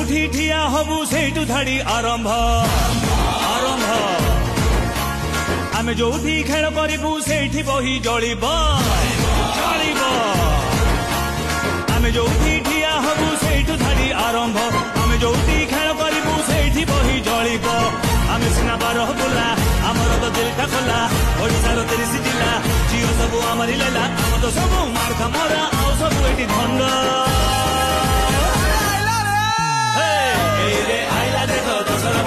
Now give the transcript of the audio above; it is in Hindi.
जोठी ठिया हबु सेठु धाड़ी आरंभ आरंभ आमे जोठी खेल करिबु सेठी बही जळिब जळिब आमे जोठी ठिया हबु सेठु धाड़ी आरंभ आमे जोठी खेल करिबु सेठी बही जळिब आमे सिना बारह बुला आमर तो दिलटा खोला ओडिसार 30 जिला जियो सब आमरी लेला हम तो सब मार खमरा आउ सब एटी धंड रे आइला देखो दशरा